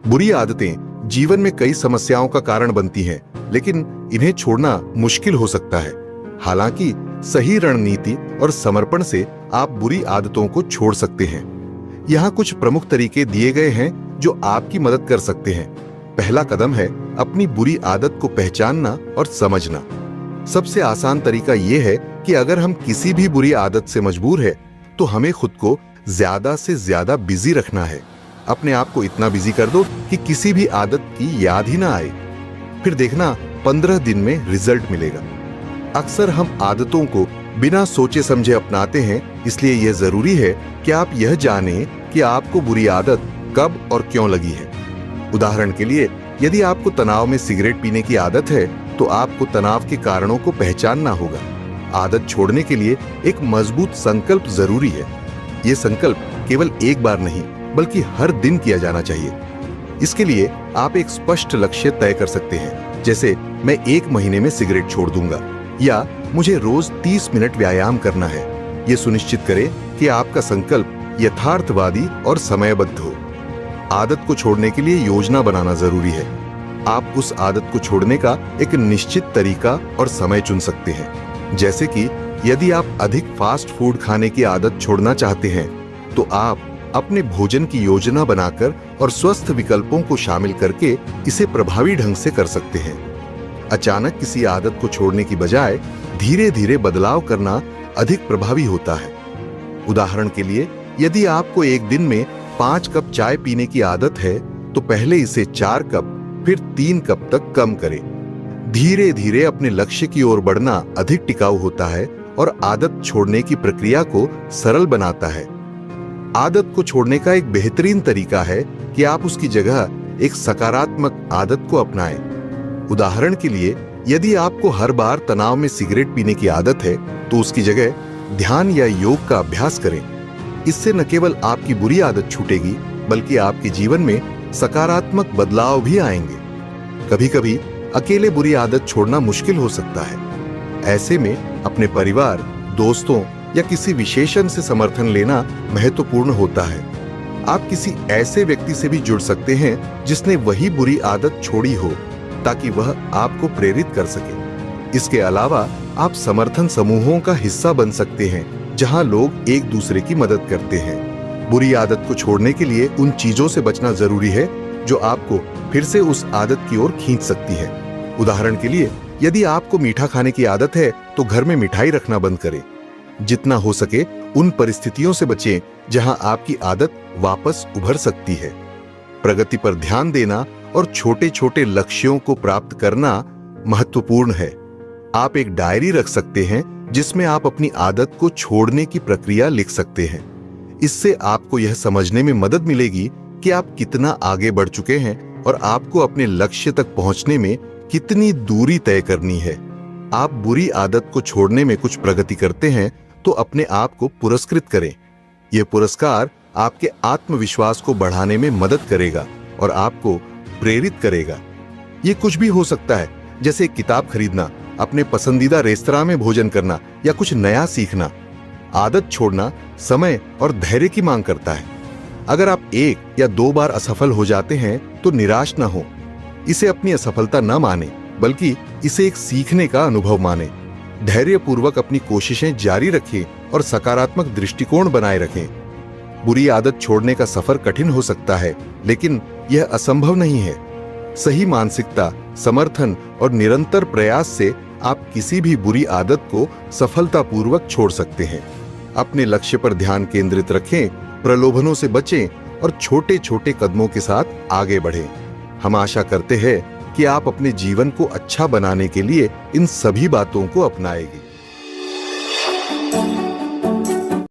बुरी आदतें जीवन में कई समस्याओं का कारण बनती हैं, लेकिन इन्हें छोड़ना मुश्किल हो सकता है। हालांकि सही रणनीति और समर्पण से आप बुरी आदतों को छोड़ सकते हैं। यहाँ कुछ प्रमुख तरीके दिए गए हैं जो आपकी मदद कर सकते हैं। पहला कदम है अपनी बुरी आदत को पहचानना और समझना। सबसे आसान तरीका यह है कि अगर हम किसी भी बुरी आदत से मजबूर है तो हमें खुद को ज्यादा से ज्यादा बिजी रखना है। अपने आप को इतना बिजी कर दो कि किसी भी आदत की याद ही ना आए। फिर देखना 15 दिन में रिजल्ट मिलेगा। अक्सर हम आदतों को बिना सोचे समझे अपनाते हैं, इसलिए यह जरूरी है कि आप यह जानें कि आपको बुरी आदत कब और क्यों लगी है। उदाहरण के लिए, यदि आपको तनाव में सिगरेट पीने की आदत है तो आपको तनाव के कारणों को पहचानना होगा। आदत छोड़ने के लिए एक मजबूत संकल्प जरूरी है। यह संकल्प केवल एक बार नहीं बल्कि हर दिन किया जाना चाहिए। इसके लिए आप एक स्पष्ट लक्ष्य तय कर सकते हैं, जैसे मैं 1 महीने में सिगरेट छोड़ दूंगा या मुझे रोज 30 मिनट व्यायाम करना है। यह सुनिश्चित करें कि आपका संकल्प यथार्थवादी और समयबद्ध हो। आदत को छोड़ने के लिए योजना बनाना जरूरी है। आप उस आदत को छोड़ने का एक निश्चित तरीका और समय चुन सकते हैं। जैसे कि यदि आप अधिक फास्ट फूड खाने की आदत छोड़ना चाहते हैं तो आप अपने भोजन की योजना बनाकर और स्वस्थ विकल्पों को शामिल करके इसे प्रभावी ढंग से कर सकते हैं। अचानक किसी आदत को छोड़ने की बजाय धीरे धीरे बदलाव करना अधिक प्रभावी होता है। उदाहरण के लिए, यदि आपको एक दिन में 5 कप चाय पीने की आदत है तो पहले इसे 4 कप फिर 3 कप तक कम करें। धीरे धीरे अपने लक्ष्य की ओर बढ़ना अधिक टिकाऊ होता है और आदत छोड़ने की प्रक्रिया को सरल बनाता है। आदत को छोड़ने का एक बेहतरीन तरीका है कि आप उसकी जगह एक सकारात्मक आदत को अपनाएं। उदाहरण के लिए, यदि आपको हर बार तनाव में सिगरेट पीने की आदत है तो उसकी जगह ध्यान या योग का अभ्यास करें। इससे न केवल आपकी बुरी आदत छूटेगी बल्कि आपके जीवन में सकारात्मक बदलाव भी आएंगे। कभी कभी अकेले बुरी आदत छोड़ना मुश्किल हो सकता है। ऐसे में अपने परिवार, दोस्तों या किसी विशेषज्ञ से समर्थन लेना महत्वपूर्ण होता है। आप किसी ऐसे व्यक्ति से भी जुड़ सकते हैं जिसने वही बुरी आदत छोड़ी हो, ताकि वह आपको प्रेरित कर सके। इसके अलावा आप समर्थन समूहों का हिस्सा बन सकते हैं जहां लोग एक दूसरे की मदद करते हैं। बुरी आदत को छोड़ने के लिए उन चीजों से बचना जरूरी है जो आपको फिर से उस आदत की ओर खींच सकती है। उदाहरण के लिए, यदि आपको मीठा खाने की आदत है तो घर में मिठाई रखना बंद करें। जितना हो सके उन परिस्थितियों से बचें जहां आपकी आदत वापस उभर सकती है। प्रगति पर ध्यान देना और छोटे छोटे लक्ष्यों को प्राप्त करना महत्वपूर्ण है। आप एक डायरी रख सकते हैं जिसमें आप अपनी आदत को छोड़ने की प्रक्रिया लिख सकते हैं। इससे आपको यह समझने में मदद मिलेगी कि आप कितना आगे बढ़ चुके हैं और आपको अपने लक्ष्य तक पहुंचने में कितनी दूरी तय करनी है। आप बुरी आदत को छोड़ने में कुछ प्रगति करते हैं तो अपने आप को पुरस्कृत करें। यह पुरस्कार आपके आत्मविश्वास को बढ़ाने में मदद करेगा और आपको प्रेरित करेगा। यह कुछ भी हो सकता है, जैसे किताब खरीदना, अपने पसंदीदा रेस्तरां में भोजन करना या कुछ नया सीखना। आदत छोड़ना समय और धैर्य की मांग करता है। अगर आप 1 या 2 बार असफल हो जाते हैं तो निराश न हो। इसे अपनी असफलता न माने बल्कि इसे एक सीखने का अनुभव माने। धैर्यपूर्वक अपनी कोशिशें जारी रखें और सकारात्मक दृष्टिकोण बनाए रखें। बुरी आदत छोड़ने का सफर कठिन हो सकता है, लेकिन यह असंभव नहीं है। सही मानसिकता, समर्थन और निरंतर प्रयास से आप किसी भी बुरी आदत को सफलतापूर्वक छोड़ सकते हैं। अपने लक्ष्य पर ध्यान केंद्रित रखें, प्रलोभनों से बचें और छोटे छोटे कदमों के साथ आगे बढ़ें। हम आशा करते हैं कि आप अपने जीवन को अच्छा बनाने के लिए इन सभी बातों को अपनाएंगे।